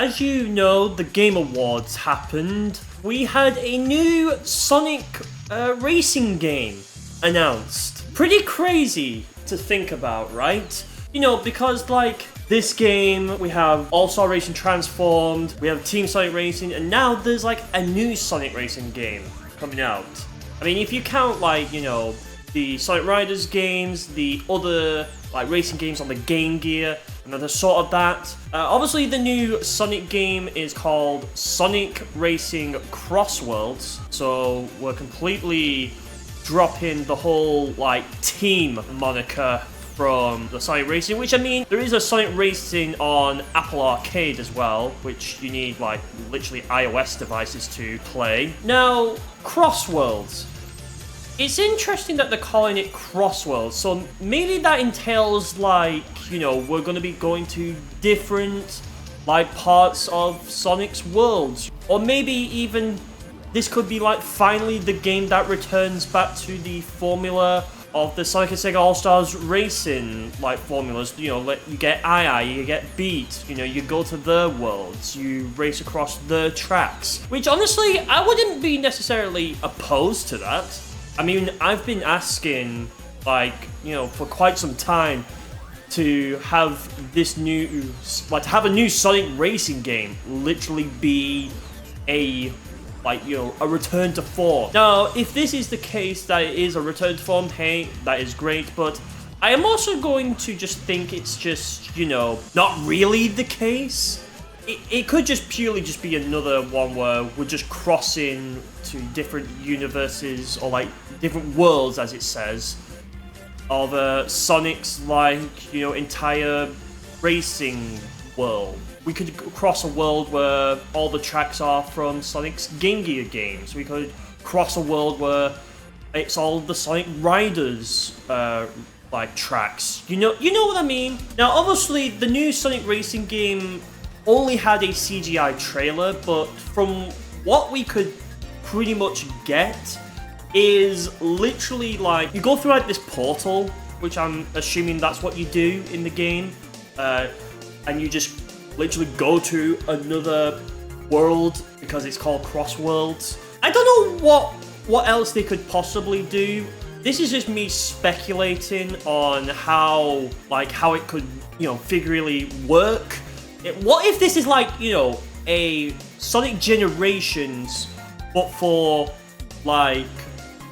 as you know, the Game Awards happened. We had a new Sonic racing game announced. Pretty crazy to think about, right? You know, because like this game, we have All-Star Racing Transformed, we have Team Sonic Racing, and now there's like a new Sonic Racing game coming out. I mean, if you count like, you know, the Sonic Riders games, the other like racing games on the Game Gear, another sort of that. Obviously, the new Sonic game is called Sonic Racing CrossWorlds, so we're completely dropping the whole like team moniker from the Sonic Racing, which I mean, there is a Sonic Racing on Apple Arcade as well, which you need like literally iOS devices to play. Now, CrossWorlds. It's interesting that they're calling it CrossWorlds, so maybe that entails like, you know, we're going to be going to different like parts of Sonic's worlds. Or maybe even this could be like finally the game that returns back to the formula of the Sonic and Sega All-Stars Racing like formulas. You know, you get II, you get Beat, you know, you go to their worlds, you race across their tracks. Which honestly, I wouldn't be necessarily opposed to that. I mean, I've been asking, like, you know, for quite some time to have this new, like, to have a new Sonic racing game literally be a, like, you know, a return to form. Now, if this is the case that it is a return to form, hey, that is great, but I am also going to just think it's just, you know, not really the case. It could just purely just be another one where we're just crossing to different universes or like different worlds, as it says, of Sonic's like, you know, entire racing world. We could cross a world where all the tracks are from Sonic's Game Gear games. We could cross a world where it's all the Sonic Riders like tracks. You know what I mean? Now, obviously, the new Sonic racing game only had a CGI trailer, but from what we could pretty much get is literally like you go through like this portal, which I'm assuming that's what you do in the game, and you just literally go to another world because it's called CrossWorlds. I don't know what else they could possibly do. This is just me speculating on how it could, you know, figuratively work. What if this is like, you know, a Sonic Generations, but for like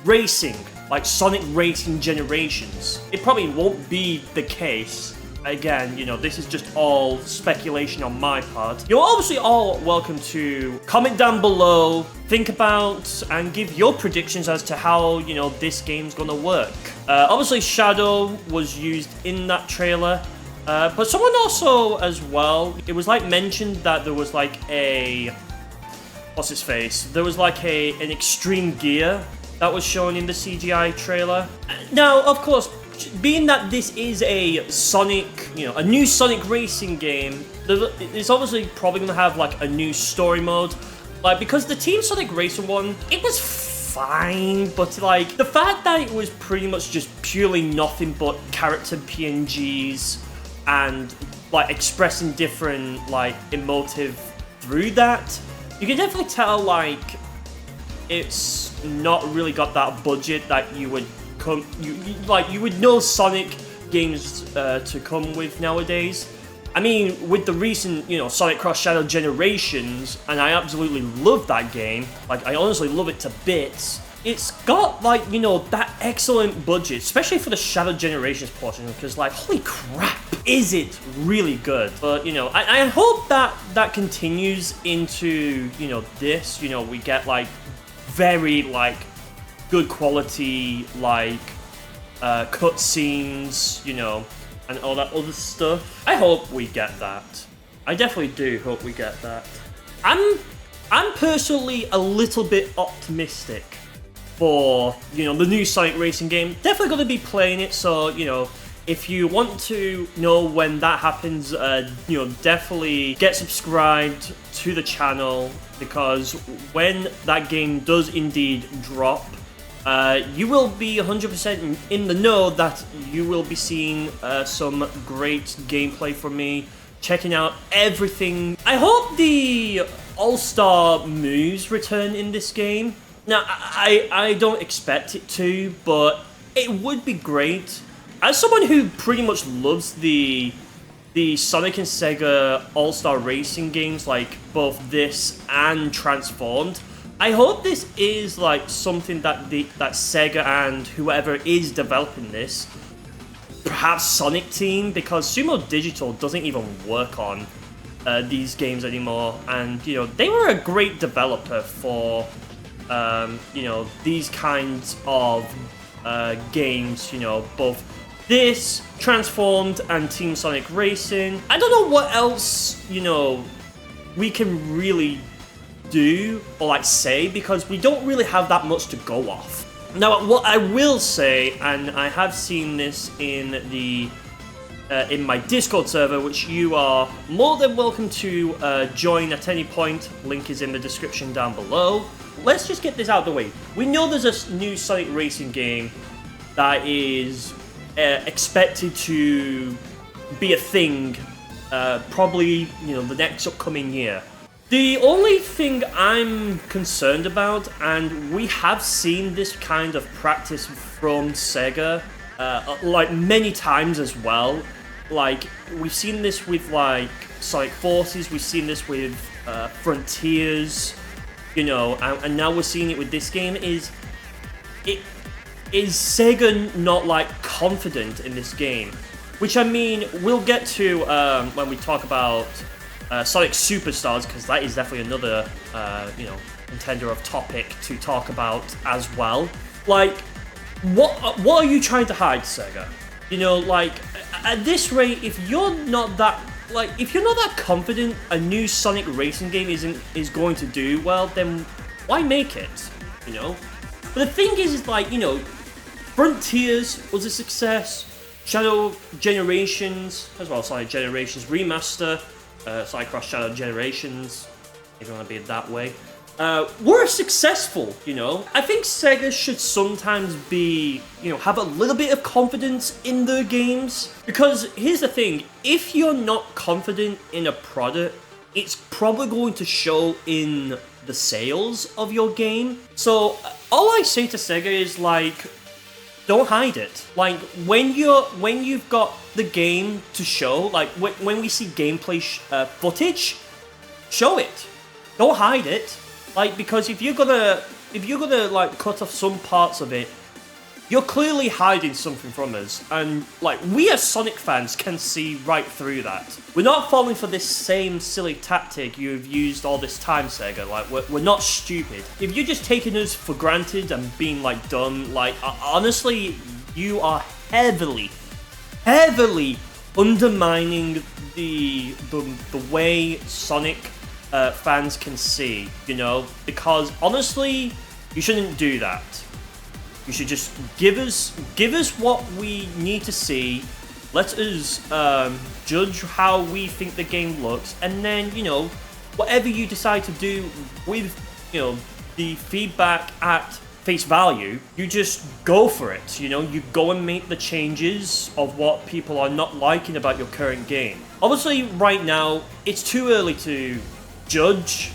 racing, like Sonic Racing Generations? It probably won't be the case. Again, you know, this is just all speculation on my part. You're obviously all welcome to comment down below, think about, and give your predictions as to how, you know, this game's gonna work. Obviously, Shadow was used in that trailer. But someone also, as well, it was like mentioned that there was like a, what's his face? There was like an extreme gear that was shown in the CGI trailer. Now, of course, being that this is a Sonic, you know, a new Sonic racing game, it's obviously probably gonna have like a new story mode. Like, because the Team Sonic Racing one, it was fine, but like, the fact that it was pretty much just purely nothing but character PNGs, and like expressing different like emotive through that, you can definitely tell like it's not really got that budget that you would you would know Sonic games to come with nowadays. I mean, with the recent, you know, Sonic Cross Shadow Generations, and I absolutely love that game. Like, I honestly love it to bits. It's got, like, you know, that excellent budget, especially for the Shadow Generations portion, because, like, holy crap, is it really good. But, you know, I hope that continues into, you know, this. You know, we get, like, very, like, good quality, like, cutscenes, you know, and all that other stuff. I hope we get that. I definitely do hope we get that. I'm personally a little bit optimistic for, you know, the new Sonic Racing game. Definitely going to be playing it, so, you know, if you want to know when that happens, you know, definitely get subscribed to the channel, because when that game does indeed drop, you will be 100% in the know that you will be seeing some great gameplay from me. checking out everything. I hope the All-Star moves return in this game. Now, I don't expect it to, but it would be great. As someone who pretty much loves the Sonic and Sega All-Star Racing games, like both this and Transformed, I hope this is like something that that Sega and whoever is developing this, perhaps Sonic Team, because Sumo Digital doesn't even work on these games anymore, and you know they were a great developer for you know these kinds of games. You know, both this, Transformed, and Team Sonic Racing. I don't know what else, you know, we can really do or like say, because we don't really have that much to go off. Now, what I will say, and I have seen this in the in my Discord server, which you are more than welcome to join at any point. Link is in the description down below. Let's just get this out of the way. We know there's a new Sonic Racing game that is expected to be a thing probably, you know, the next upcoming year. The only thing I'm concerned about, and we have seen this kind of practice from Sega like many times as well. Like, we've seen this with like Sonic Forces, we've seen this with Frontiers, you know, and now we're seeing it with this game. Is Sega not like confident in this game? Which, I mean, we'll get to when we talk about Sonic Superstars, because that is definitely another you know, contender of topic to talk about as well. Like, what are you trying to hide, Sega? You know, like, at this rate, if you're not that confident a new Sonic Racing game is going to do well, then why make it? You know. But the thing is like, you know, Frontiers was a success. Shadow Generations as well, Sonic Generations Remaster, Sonic Cross Shadow Generations, if you want to be that way, were successful, you know. I think Sega should sometimes be, you know, have a little bit of confidence in their games. Because here's the thing, if you're not confident in a product, it's probably going to show in the sales of your game. So all I say to Sega is like, don't hide it. Like, when you've got the game to show, like when we see gameplay footage, show it. Don't hide it. Like, because if you're gonna like cut off some parts of it, you're clearly hiding something from us. And like, we as Sonic fans can see right through that. We're not falling for this same silly tactic you've used all this time, Sega. Like, we're not stupid. If you're just taking us for granted and being like dumb, like honestly, you are heavily undermining the way Sonic fans can see, you know, because honestly, you shouldn't do that. You should just give us what we need to see. Let us judge how we think the game looks, and then, you know, whatever you decide to do with, you know, the feedback at face value, you just go for it. You know, you go and make the changes of what people are not liking about your current game. Obviously, right now, it's too early to judge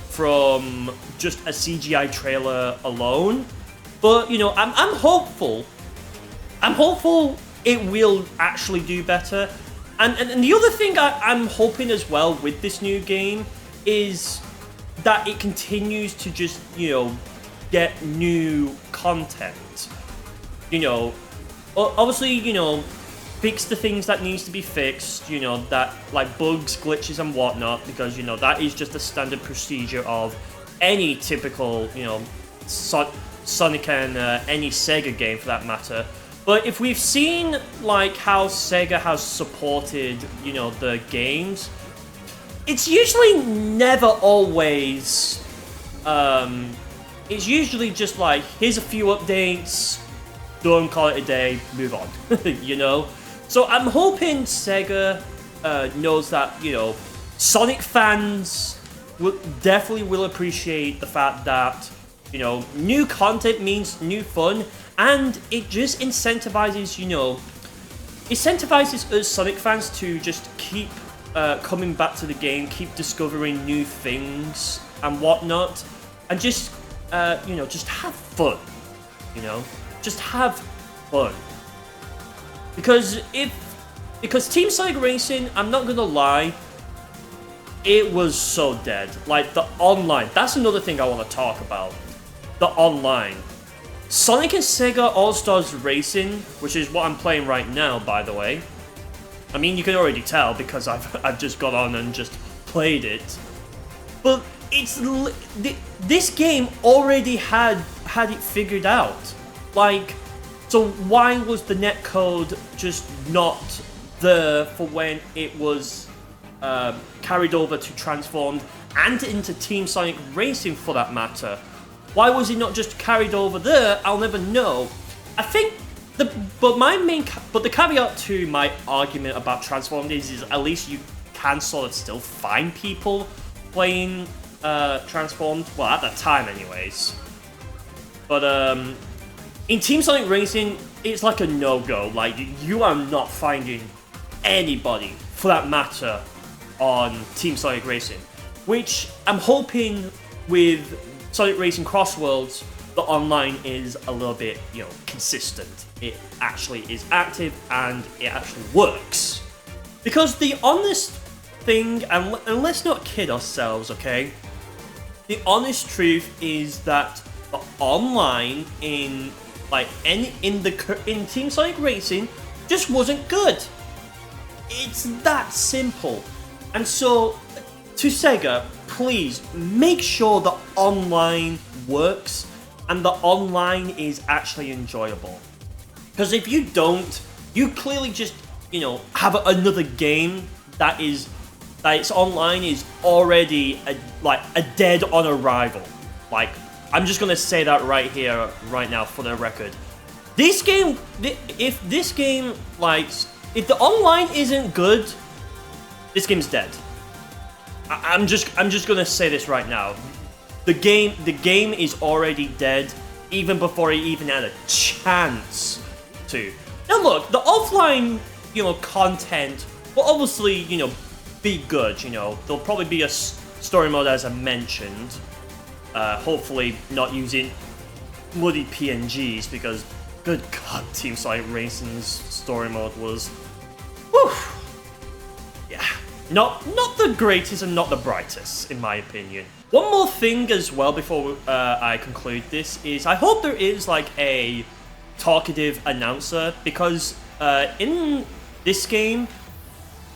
from just a CGI trailer alone. But, you know, I'm hopeful. I'm hopeful it will actually do better. And the other thing I'm hoping as well with this new game is that it continues to just, you know, get new content. You know, obviously, you know, fix the things that needs to be fixed, you know, that like bugs, glitches and whatnot, because, you know, that is just a standard procedure of any typical, you know, Sonic and any Sega game for that matter. But if we've seen like how Sega has supported, you know, the games, it's usually never always it's usually just like, here's a few updates, don't call it a day, move on. You know. So I'm hoping Sega knows that, you know, Sonic fans definitely will appreciate the fact that, you know, new content means new fun, and it just incentivizes, you know, incentivizes us Sonic fans to just keep coming back to the game, keep discovering new things and whatnot, and just just have fun. Just have fun. Because Team Sonic Racing, I'm not gonna lie, it was so dead. Like the online, that's another thing I want to talk about. The online. Sonic and Sega All-Stars Racing, which is what I'm playing right now, by the way. I mean, you can already tell because I've just got on and just played it. But this game already had it figured out. Like, so why was the netcode just not there for when it was carried over to Transformed and into Team Sonic Racing for that matter? Why was it not just carried over there? I'll never know. I think the caveat to my argument about Transformed is at least you can sort of still find people playing Transformed. Well, at that time, anyways. But in Team Sonic Racing, it's like a no-go. Like, you are not finding anybody, for that matter, on Team Sonic Racing. Which I'm hoping with Sonic Racing CrossWorlds, the online is a little bit, consistent. It actually is active and it actually works. Because the honest thing, and let's not kid ourselves, okay? The honest truth is that the online in Team Sonic Racing just wasn't good. It's that simple. And so, to Sega, please make sure the online works and the online is actually enjoyable. Because if you don't, you clearly just, have another game that its online is already a dead on arrival. Like, I'm just gonna say that right here, right now, for the record. This game, if the online isn't good, this game's dead. I'm just gonna say this right now. The game is already dead even before it even had a chance to. Now look, the offline, content will obviously, be good. There'll probably be a story mode as I mentioned. Hopefully not using bloody PNGs because, good God, Team Sonic Racing's story mode was, whew, yeah, not the greatest and not the brightest in my opinion. One more thing as well before I conclude this is I hope there is like a talkative announcer because in this game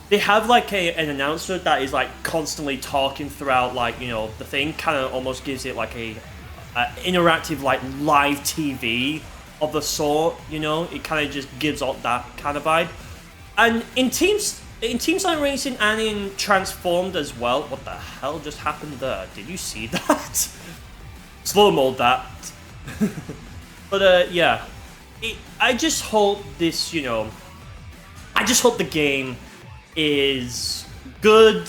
they have like an announcer that is like constantly talking throughout the thing, kind of almost gives it like a interactive like live TV of the sort, it kind of just gives off that kind of vibe. And in Team Sonic Racing and in Transformed as well, what the hell just happened there? Did you see that? Slow-mo that. But yeah, I just hope this, I just hope the game is good,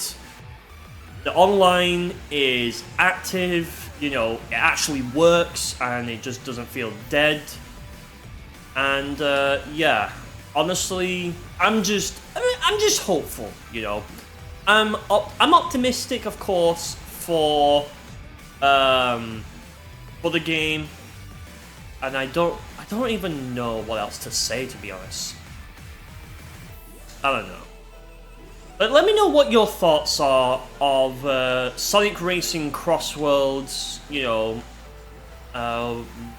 the online is active, it actually works and it just doesn't feel dead. And yeah, honestly, I'm just hopeful, I'm optimistic, of course, for the game, and I don't even know what else to say, to be honest. I don't know. But let me know what your thoughts are of Sonic Racing CrossWorlds,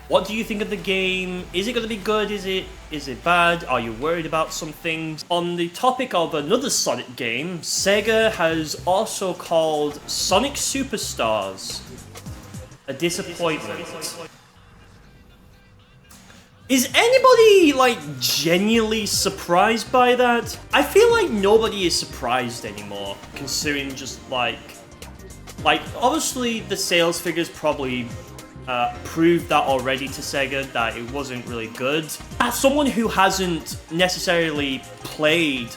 what do you think of the game? Is it going to be good? Is it bad? Are you worried about some things? On the topic of another Sonic game, Sega has also called Sonic Superstars a disappointment. Is anybody, genuinely surprised by that? I feel like nobody is surprised anymore, considering just, obviously the sales figures probably proved that already to Sega, that it wasn't really good. As someone who hasn't necessarily played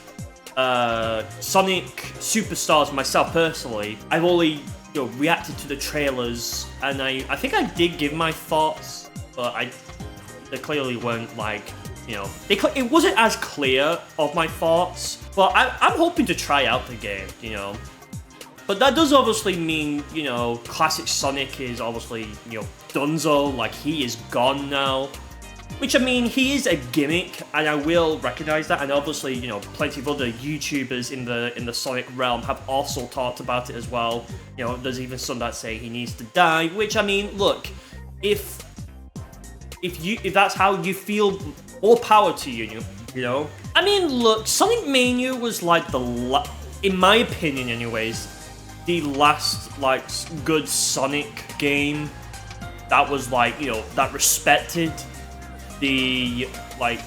Sonic Superstars myself personally, I've only reacted to the trailers, and I think I did give my thoughts, but they clearly weren't you know, it wasn't as clear of my thoughts, but I'm hoping to try out the game, you know. But that does obviously mean, you know, classic Sonic is obviously, you know, donezo, like he is gone now. Which, I mean, he is a gimmick, and I will recognize that, and obviously, you know, plenty of other YouTubers in the Sonic realm have also talked about it as well. You know, there's even some that say he needs to die, which, I mean, look, if that's how you feel, more power to you, you know? I mean, look, Sonic Mania was like in my opinion anyways, the last, like, good Sonic game that was, like, you know, that respected the, like,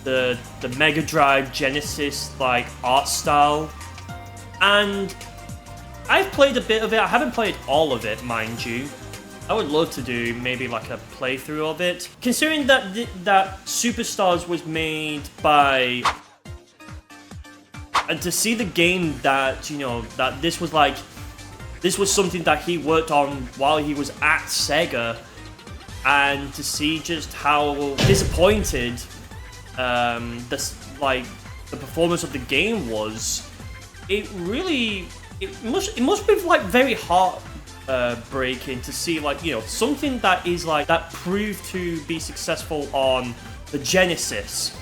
the Mega Drive Genesis, like, art style. And I've played a bit of it. I haven't played all of it, mind you. I would love to do maybe like a playthrough of it. Considering that that Superstars was made by... And to see the game that, you know, that this was like... This was something that he worked on while he was at SEGA. And to see just how disappointed the performance of the game was, it must be like very heartbreaking to see, like, you know, something that is like that proved to be successful on the Genesis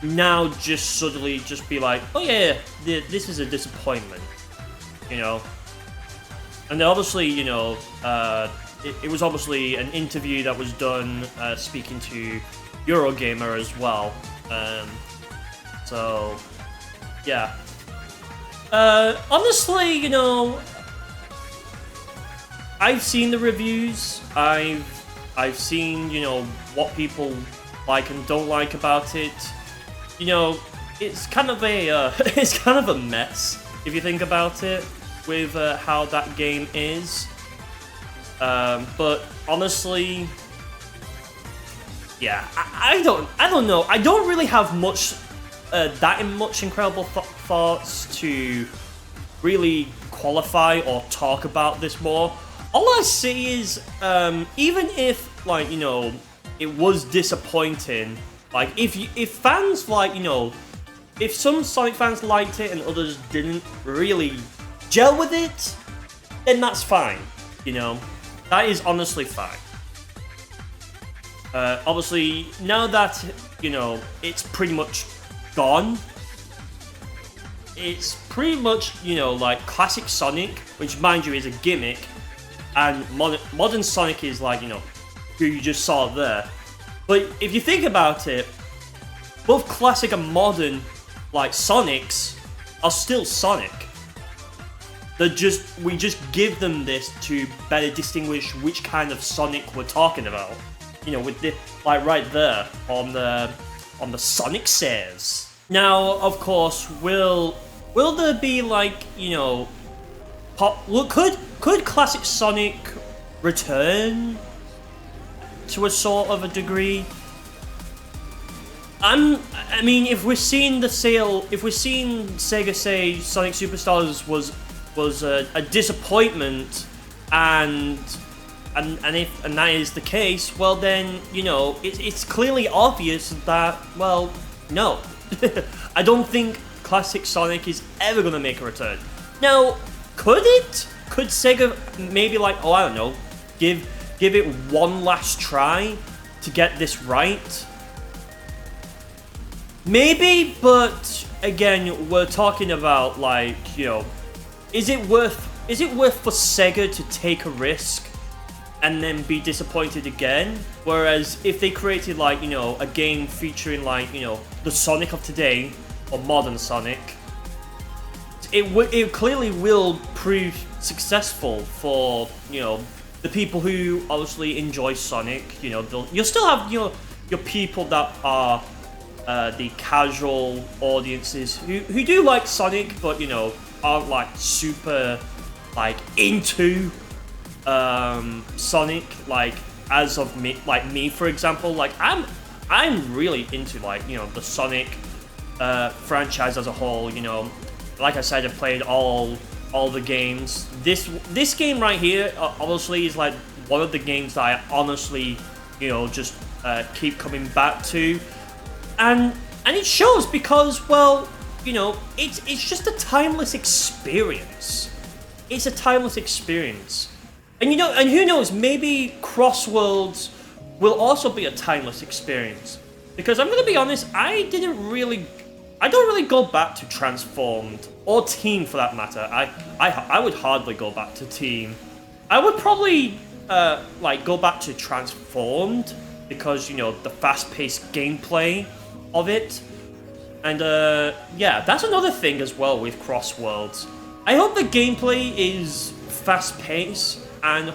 now just suddenly just be like, oh yeah, this is a disappointment, you know. And then obviously, you know, it was obviously an interview that was done speaking to Eurogamer as well. So, yeah. Honestly, you know, I've seen the reviews. I've seen, you know, what people like and don't like about it. You know, it's kind of a it's kind of a mess if you think about it with how that game is. But honestly, yeah, I don't know. I don't really have much much incredible thoughts to really qualify or talk about this more. All I see is, even if, like, you know, it was disappointing, like, if fans, like, you know, if some Sonic fans liked it and others didn't really gel with it, then that's fine, you know. That is honestly fine. Obviously, now that, you know, it's pretty much gone, it's pretty much, you know, like classic Sonic, which, mind you, is a gimmick, and modern Sonic is like, you know, who you just saw there. But if you think about it, both classic and modern, like, Sonics are still Sonic. We just give them this to better distinguish which kind of Sonic we're talking about. You know, with the, like, right there on the Sonic Says. Now, of course, will there be, like, you know, could classic Sonic return to a sort of a degree? I mean, if we're seeing Sega say Sonic Superstars was a disappointment, and that is the case, well then, you know, it's clearly obvious that, well, no. I don't think classic Sonic is ever gonna make a return. Now, could it? Could Sega maybe, like, oh, I don't know, give it one last try to get this right? Maybe, but again, we're talking about, like, you know, is it worth for Sega to take a risk and then be disappointed again? Whereas if they created, like, you know, a game featuring, like, you know, the Sonic of today or modern Sonic, it clearly will prove successful for, you know, the people who obviously enjoy Sonic. You know, you'll still have, you know, your people that are the casual audiences who do like Sonic, but, you know, aren't, like, super, like, into Sonic, like, as of me, like me, for example. Like, I'm really into, like, you know, the Sonic franchise as a whole. You know, like I said, I've played all the games. This game right here, obviously, is like one of the games that I honestly, you know, just keep coming back to. and it shows because, well, you know, it's just a timeless experience. It's a timeless experience. And you know, and who knows, maybe CrossWorlds will also be a timeless experience. Because I'm gonna be honest, I don't really go back to Transformed, or Team for that matter. I would hardly go back to Team. I would probably like go back to Transformed because, you know, the fast-paced gameplay of it. And yeah, that's another thing as well with CrossWorlds. I hope the gameplay is fast-paced and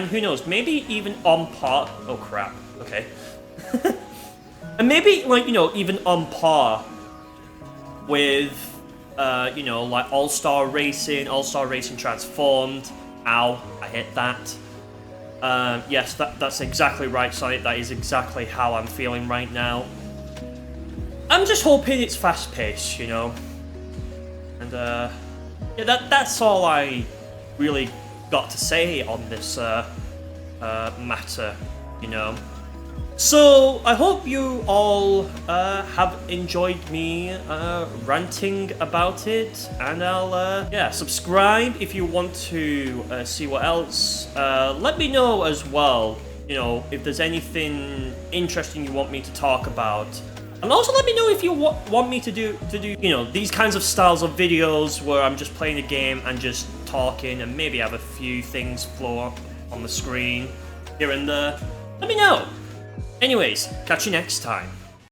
who knows, maybe even on par. Oh crap. Okay. And maybe, like, you know, even on par with you know, like All-Star Racing Transformed. Ow, I hit that. Yes, that's exactly right, Sonic. That is exactly how I'm feeling right now. I'm just hoping it's fast-paced, you know. And yeah, that's all I really got to say on this matter, you know. So I hope you all have enjoyed me ranting about it, and I'll yeah, subscribe if you want to see what else. Let me know as well, you know, if there's anything interesting you want me to talk about. And also let me know if you want me to do, you know, these kinds of styles of videos where I'm just playing a game and just talking and maybe have a few things flow up on the screen here and there. Let me know. Anyways, catch you next time.